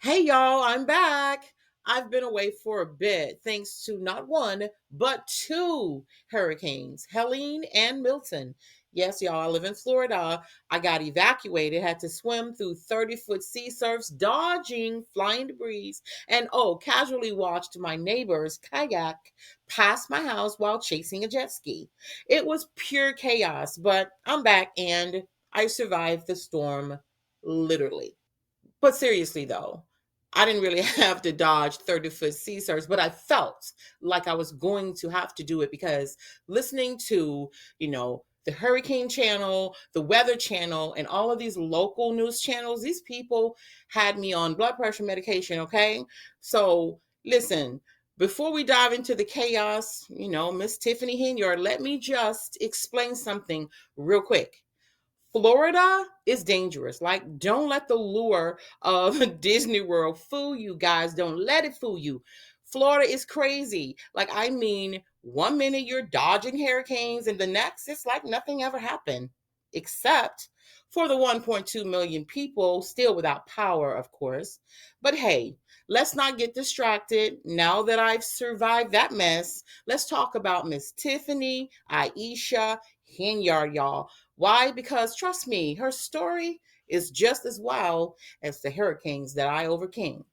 Hey y'all, I'm back. I've been away for a bit thanks to not one, but two hurricanes, Helene and Milton. Yes, y'all, I live in Florida. I got evacuated, had to swim through 30-foot sea surfs, dodging flying debris, and casually watched my neighbor's kayak pass my house while chasing a jet ski. It was pure chaos, but I'm back and I survived the storm literally. But seriously, though, I didn't really have to dodge 30-foot sea surfs, but I felt like I was going to have to do it because listening to, the Hurricane Channel, the Weather Channel, and all of these local news channels, these people had me on blood pressure medication, okay? So listen, before we dive into the chaos, Miss Tiffany Henyard, let me just explain something real quick. Florida is dangerous. Like, don't let the lure of Disney World fool you guys. Don't let it fool you. Florida is crazy. Like, I mean, one minute you're dodging hurricanes, and the next it's like nothing ever happened, except for the 1.2 million people still without power, of course. But hey, let's not get distracted. Now that I've survived that mess, let's talk about Miss Tiffany Aisha Henyard, y'all. Why? Because trust me, her story is just as wild as the hurricanes that I overcame.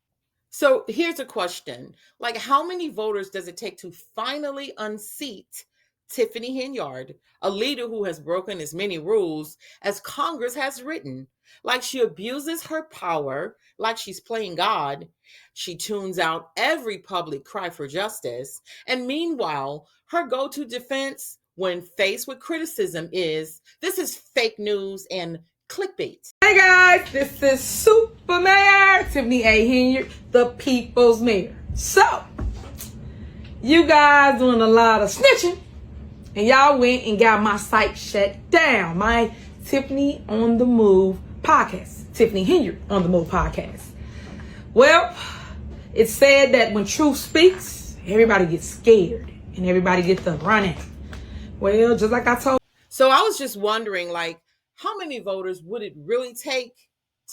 So here's a question. Like, how many voters does it take to finally unseat Tiffany Henyard, a leader who has broken as many rules as Congress has written? Like, she abuses her power like she's playing God. She tunes out every public cry for justice. And meanwhile, her go-to defense when faced with criticism is, this is fake news and clickbait. Hey guys, this is Super Mayor Tiffany A. Henyard, the People's Mayor. So, you guys doing a lot of snitching, and y'all went and got my site shut down. My Tiffany on the Move podcast, Tiffany Henyard on the Move podcast. Well, it's said that when truth speaks, everybody gets scared and everybody gets to running. Well, just like I told. So I was just wondering, like, how many voters would it really take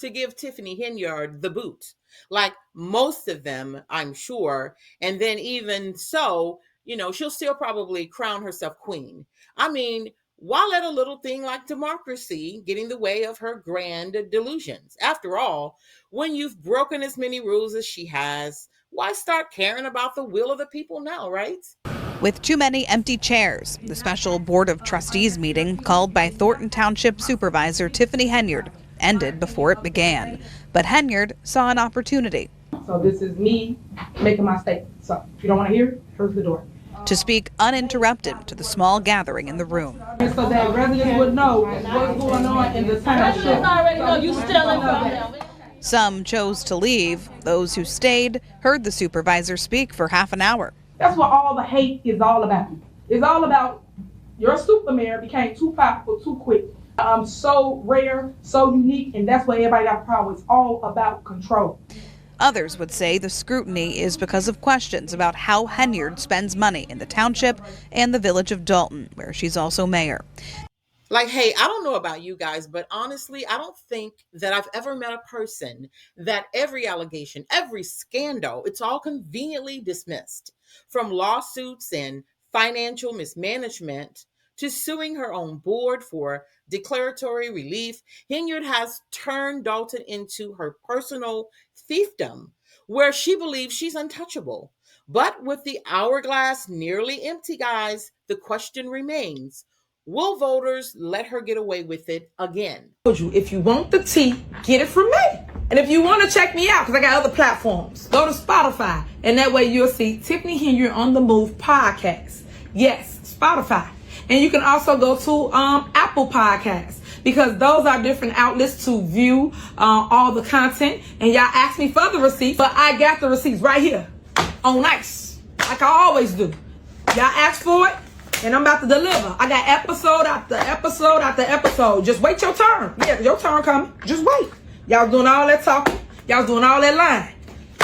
to give Tiffany Henyard the boot? Like, most of them, I'm sure. And then even so, she'll still probably crown herself queen. I mean, why let a little thing like democracy get in the way of her grand delusions? After all, when you've broken as many rules as she has, why start caring about the will of the people now, right? With too many empty chairs, the special Board of Trustees meeting called by Dolton Township Supervisor Tiffany Henyard ended before it began. But Henyard saw an opportunity. So this is me making my statement. So if you don't want to hear it, here's the door. To speak uninterrupted to the small gathering in the room. So that residents would know what's going on in the township. Already know you stealing from them. Some chose to leave. Those who stayed heard the supervisor speak for half an hour. That's what all the hate is all about. It's all about your super mayor became too powerful too quick. So rare, so unique, and that's what everybody got a problem with. It's all about control. Others would say the scrutiny is because of questions about how Henyard spends money in the township and the village of Dolton, where she's also mayor. Like, hey, I don't know about you guys, but honestly, I don't think that I've ever met a person that every allegation, every scandal, it's all conveniently dismissed. From lawsuits and financial mismanagement to suing her own board for declaratory relief, Henyard has turned Dolton into her personal fief-dom, where she believes she's untouchable. But with the hourglass nearly empty, guys, the question remains, will voters let her get away with it again? If you want the tea, get it from me. And if you want to check me out, because I got other platforms, go to Spotify. And that way you'll see Tiffany Henyard on the Move podcast. Yes, Spotify. And you can also go to Apple Podcasts, because those are different outlets to view all the content. And y'all asked me for the receipts, but I got the receipts right here on ice, like I always do. Y'all asked for it, and I'm about to deliver. I got episode after episode after episode. Just wait your turn. Yeah, your turn coming. Just wait. Y'all doing all that talking. Y'all doing all that lying.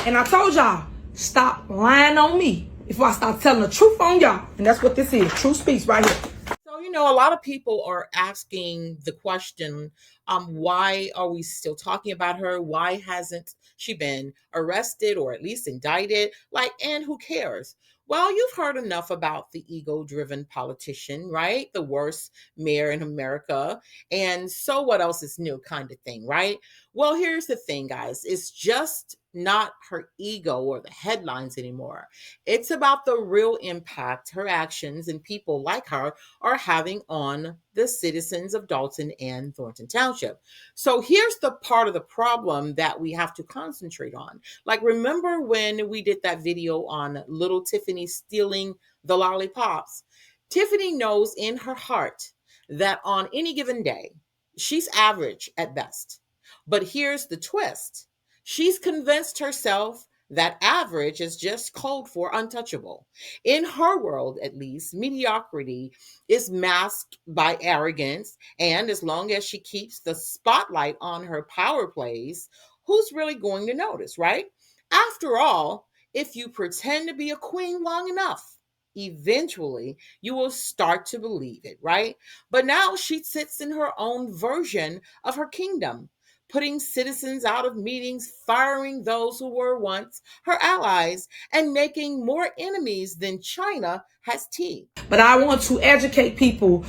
And I told y'all, stop lying on me before I start telling the truth on y'all. And that's what this is. True speech right here. So, a lot of people are asking the question, why are we still talking about her? Why hasn't she been arrested or at least indicted? Like, and who cares? Well, you've heard enough about the ego driven politician, right? The worst mayor in America. And so what else is new, kind of thing, right? Well, here's the thing, guys. It's just not her ego or the headlines anymore. It's about the real impact her actions and people like her are having on the citizens of Dolton and Thornton Township. So here's the part of the problem that we have to concentrate on. Like, remember when we did that video on little Tiffany stealing the lollipops? Tiffany knows in her heart that on any given day, she's average at best. But here's the twist. She's convinced herself that average is just code for untouchable. In her world, at least, mediocrity is masked by arrogance. And as long as she keeps the spotlight on her power plays, who's really going to notice, right? After all, if you pretend to be a queen long enough, eventually you will start to believe it, right? But now she sits in her own version of her kingdom, putting citizens out of meetings, firing those who were once her allies, and making more enemies than China has tea. But I want to educate people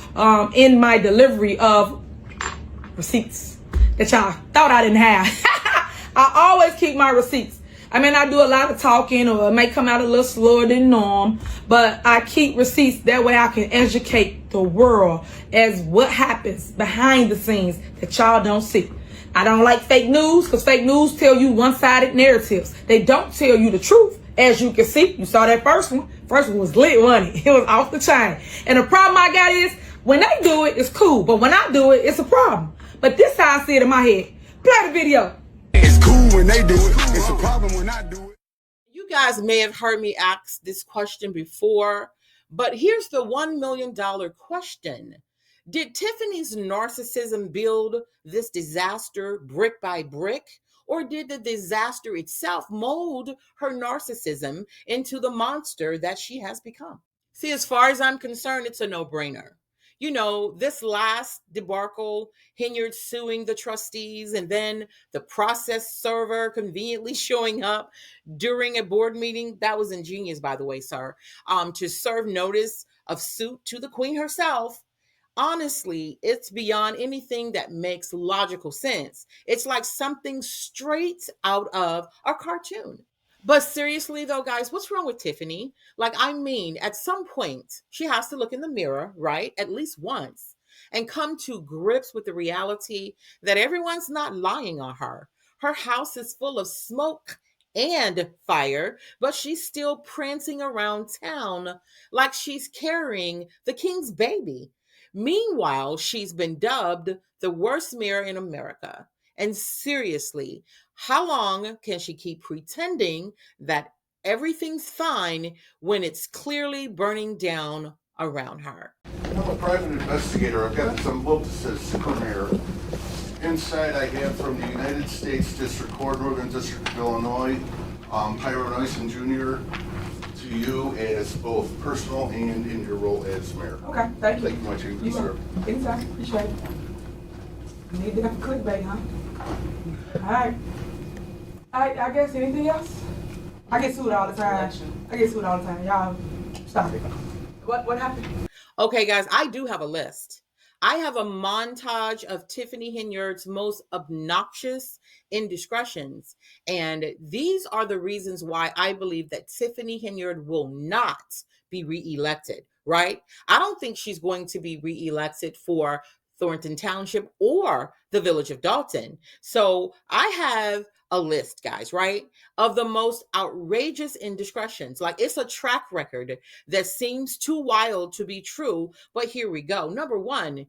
in my delivery of receipts that y'all thought I didn't have. I always keep my receipts. I mean, I do a lot of talking, or it may come out a little slower than norm, but I keep receipts. That way I can educate the world as what happens behind the scenes that y'all don't see. I don't like fake news, because fake news tell you one-sided narratives. They don't tell you the truth. As you can see, you saw that first one. First one was lit, wasn't it? It was off the chain. And the problem I got is, when they do it, it's cool. But when I do it, it's a problem. But this how I see it in my head. Play the video. It's cool when they do it. It's a problem when I do it. You guys may have heard me ask this question before, but here's the $1 million question. Did Tiffany's narcissism build this disaster brick by brick? Or did the disaster itself mold her narcissism into the monster that she has become? See, as far as I'm concerned, it's a no-brainer. This last debacle, Henyard suing the trustees, and then the process server conveniently showing up during a board meeting. That was ingenious, by the way, sir, to serve notice of suit to the queen herself. Honestly, it's beyond anything that makes logical sense. It's like something straight out of a cartoon. But seriously, though, guys, what's wrong with Tiffany? Like, I mean, at some point, she has to look in the mirror, right? At least once, and come to grips with the reality that everyone's not lying on her. Her house is full of smoke and fire, but she's still prancing around town like she's carrying the king's baby. Meanwhile, she's been dubbed the worst mayor in America. And seriously, how long can she keep pretending that everything's fine when it's clearly burning down around her? I'm a private investigator. I've got some notices from here. Inside I have from the United States District Court, Northern District of Illinois, Hiram Nyson Jr., to you as both personal and in your role as mayor. Okay, thank you. Thank you much, English, sir. Anytime, appreciate it. You need to have a clickbait, huh? All right. I guess anything else? I get sued all the time. Y'all, stop it. What happened? Okay, guys, I do have a list. I have a montage of Tiffany Henyard's most obnoxious indiscretions. And these are the reasons why I believe that Tiffany Henyard will not be reelected, right? I don't think she's going to be reelected for Thornton Township or the village of Dolton. So I have a list, guys, right, of the most outrageous indiscretions. Like, it's a track record that seems too wild to be true, but here we go. Number one,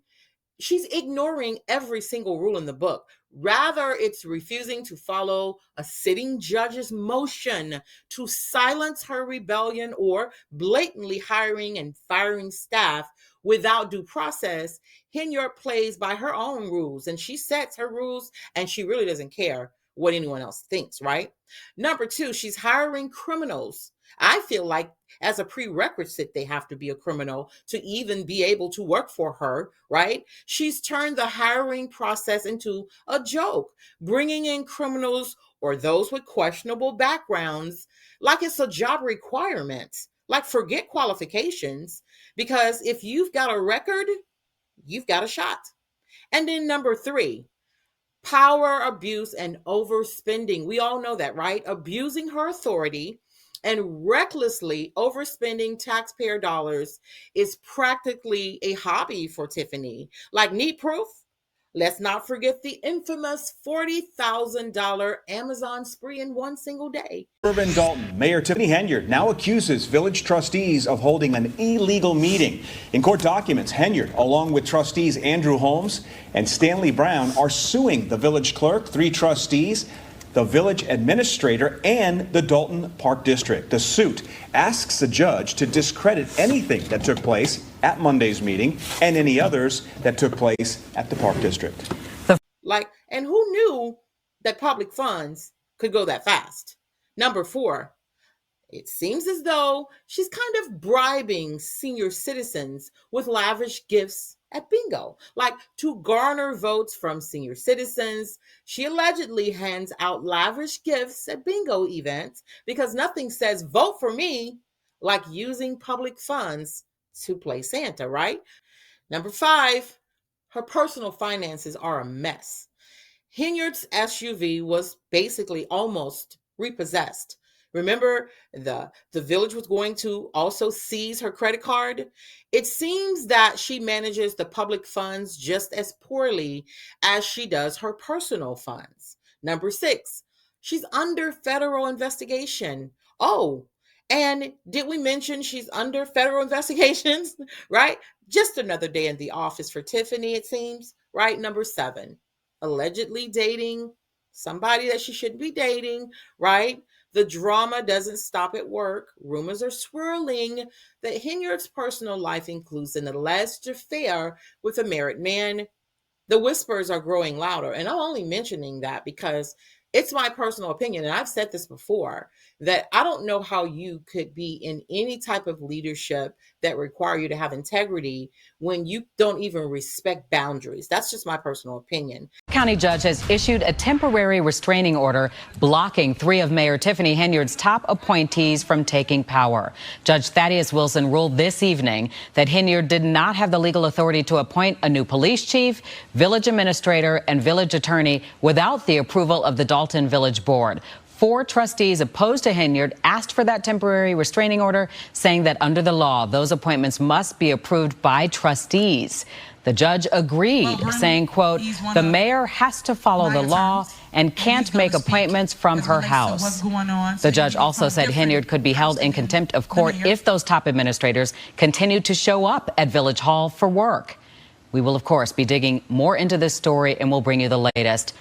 she's ignoring every single rule in the book. Rather, it's refusing to follow a sitting judge's motion to silence her rebellion, or blatantly hiring and firing staff without due process. Henyard plays by her own rules, and she sets her rules, and she really doesn't care what anyone else thinks, right? Number two, she's hiring criminals I feel like as a prerequisite, they have to be a criminal to even be able to work for her, right? She's turned the hiring process into a joke, bringing in criminals or those with questionable backgrounds like it's a job requirement. Like, forget qualifications, because if you've got a record, you've got a shot. And then number 3, power abuse and overspending. We all know that, right? Abusing her authority and recklessly overspending taxpayer dollars is practically a hobby for Tiffany. Like, need proof? Let's not forget the infamous $40,000 Amazon spree in one single day. Urban Dolton, Mayor Tiffany Henyard now accuses village trustees of holding an illegal meeting. In court documents, Henyard, along with trustees Andrew Holmes and Stanley Brown, are suing the village clerk, 3 trustees, the village administrator, and the Dolton Park District. The suit asks the judge to discredit anything that took place at Monday's meeting and any others that took place at the Park District. And who knew that public funds could go that fast? Number 4, it seems as though she's kind of bribing senior citizens with lavish gifts at bingo. Like, to garner votes from senior citizens, she allegedly hands out lavish gifts at bingo events because nothing says vote for me like using public funds to play Santa, right? Number 5, her personal finances are a mess. Henyard's SUV was basically almost repossessed. Remember, the village was going to also seize her credit card. It seems that she manages the public funds just as poorly as she does her personal funds. Number 6, she's under federal investigation. Oh, and did we mention she's under federal investigations, right? Just another day in the office for Tiffany, it seems, right? Number 7, allegedly dating somebody that she shouldn't be dating, right? The drama doesn't stop at work. Rumors are swirling that Henyard's personal life includes an alleged affair with a married man. The whispers are growing louder. And I'm only mentioning that because it's my personal opinion, and I've said this before, that I don't know how you could be in any type of leadership that require you to have integrity when you don't even respect boundaries. That's just my personal opinion. County judge has issued a temporary restraining order blocking 3 of Mayor Tiffany Henyard's top appointees from taking power. Judge Thaddeus Wilson ruled this evening that Henyard did not have the legal authority to appoint a new police chief, village administrator, and village attorney without the approval of the Dolton Village Board. 4 trustees opposed to Henyard asked for that temporary restraining order, saying that under the law, those appointments must be approved by trustees. The judge agreed, saying, quote, the mayor has to follow the law and can't make appointments from her house. The judge also said Henyard could be held in contempt of court if those top administrators continue to show up at Village Hall for work. We will, of course, be digging more into this story, and we'll bring you the latest.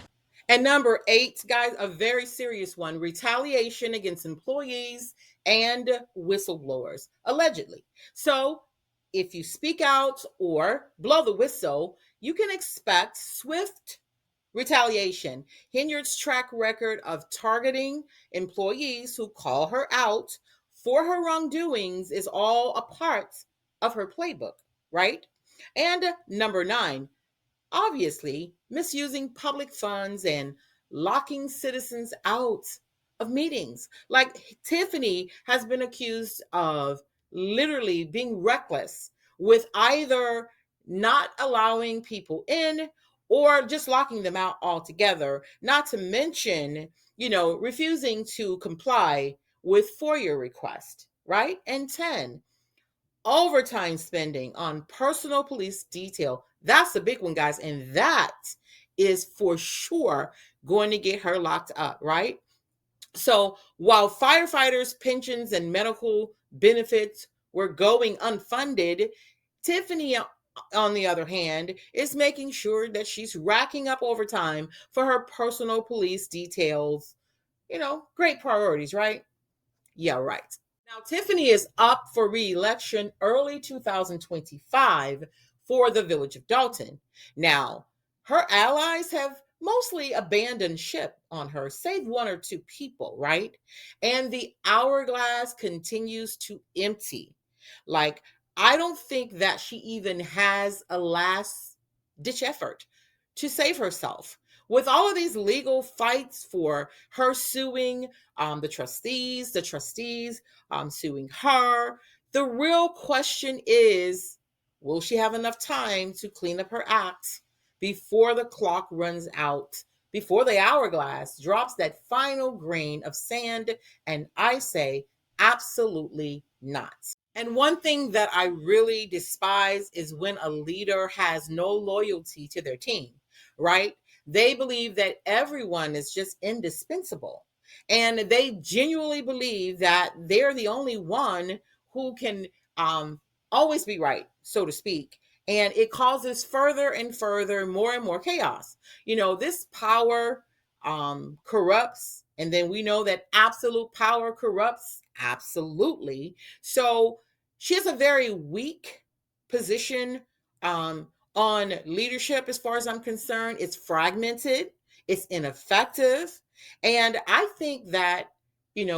And number 8, guys, a very serious one: retaliation against employees and whistleblowers, allegedly. So if you speak out or blow the whistle, you can expect swift retaliation. Henyard's track record of targeting employees who call her out for her wrongdoings is all a part of her playbook, right? And number 9, obviously, misusing public funds and locking citizens out of meetings. Like, Tiffany has been accused of literally being reckless with either not allowing people in or just locking them out altogether, not to mention, refusing to comply with FOIA requests, right? And 10, overtime spending on personal police detail. That's a big one, guys. And that is for sure going to get her locked up, right? So while firefighters' pensions and medical benefits were going unfunded, Tiffany, on the other hand, is making sure that she's racking up overtime for her personal police details. Great priorities, right? Yeah, right. Now, Tiffany is up for re-election early 2025 for the village of Dolton. Now, her allies have mostly abandoned ship on her, save one or two people, right? And the hourglass continues to empty. Like, I don't think that she even has a last ditch effort to save herself. With all of these legal fights for her suing the trustees suing her, the real question is, will she have enough time to clean up her act before the clock runs out, before the hourglass drops that final grain of sand? And I say, absolutely not. And one thing that I really despise is when a leader has no loyalty to their team, right? They believe that everyone is just indispensable. And they genuinely believe that they're the only one who can um, always be right, so to speak. And it causes further and further, more and more chaos. This power corrupts. And then we know that absolute power corrupts absolutely. So she has a very weak position on leadership, as far as I'm concerned. It's fragmented, it's ineffective. And I think that,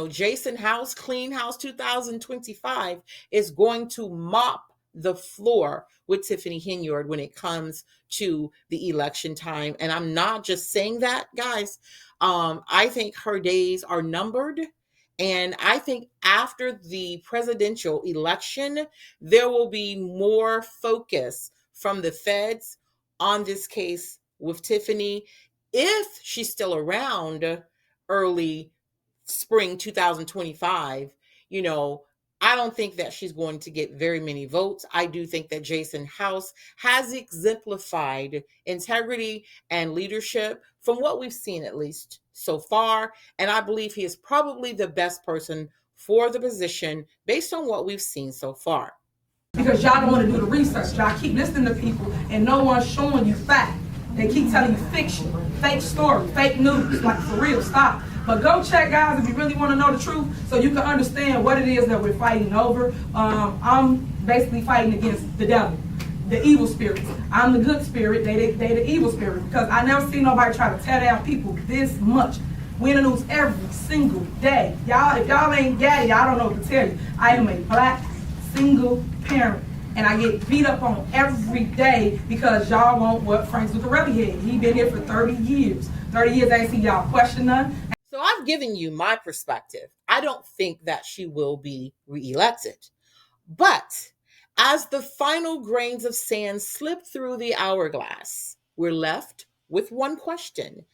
Jason House, Clean House 2025, is going to mop the floor with Tiffany Henyard when it comes to the election time. And I'm not just saying that, guys. I think her days are numbered. And I think after the presidential election, there will be more focus from the feds on this case with Tiffany. If she's still around early spring 2025, I don't think that she's going to get very many votes. I do think that Jason House has exemplified integrity and leadership from what we've seen, at least so far. And I believe he is probably the best person for the position based on what we've seen so far. Because y'all don't want to do the research. Y'all keep listening to people and no one's showing you fact. They keep telling you fiction, fake story, fake news. Like, for real, stop. But go check, guys, if you really want to know the truth, so you can understand what it is that we're fighting over. I'm basically fighting against the devil, the evil spirits. I'm the good spirit, they the evil spirit. Because I never see nobody try to tear down people this much. We in the news every single day. Y'all, if y'all ain't got it, y'all don't know what to tell you. I am a black single parent. And I get beat up on every day because y'all want what Frank Zuccarelli had. He been here for 30 years. 30 years, I ain't see y'all question none. So I've given you my perspective. I don't think that she will be reelected. But as the final grains of sand slip through the hourglass, we're left with one question.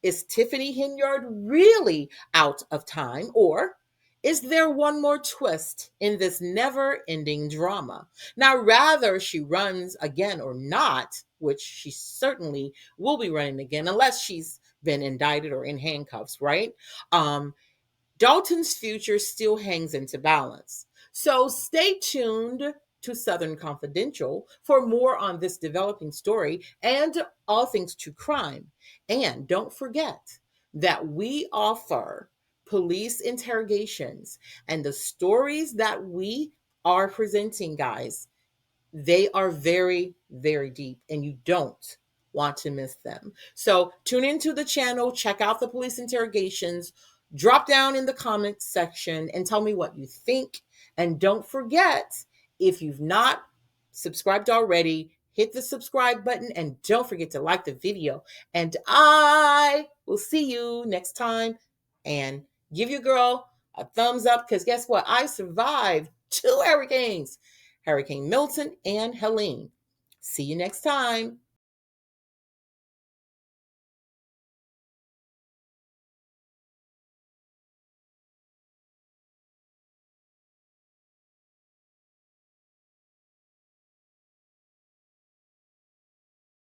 Is Tiffany Henyard really out of time, or is there one more twist in this never-ending drama? Now, rather she runs again or not, which she certainly will be running again, unless she's been indicted or in handcuffs, right? Dolton's future still hangs into balance. So stay tuned to Southern Confidential for more on this developing story and all things true crime. And don't forget that we offer police interrogations, and the stories that we are presenting, guys, they are very, very deep, and you don't want to miss them. So tune into the channel, check out the police interrogations, drop down in the comments section and tell me what you think. And don't forget, if you've not subscribed already, hit the subscribe button and don't forget to like the video. And I will see you next time. And give your girl a thumbs up, because guess what? I survived 2 hurricanes, Hurricane Milton and Helene. See you next time.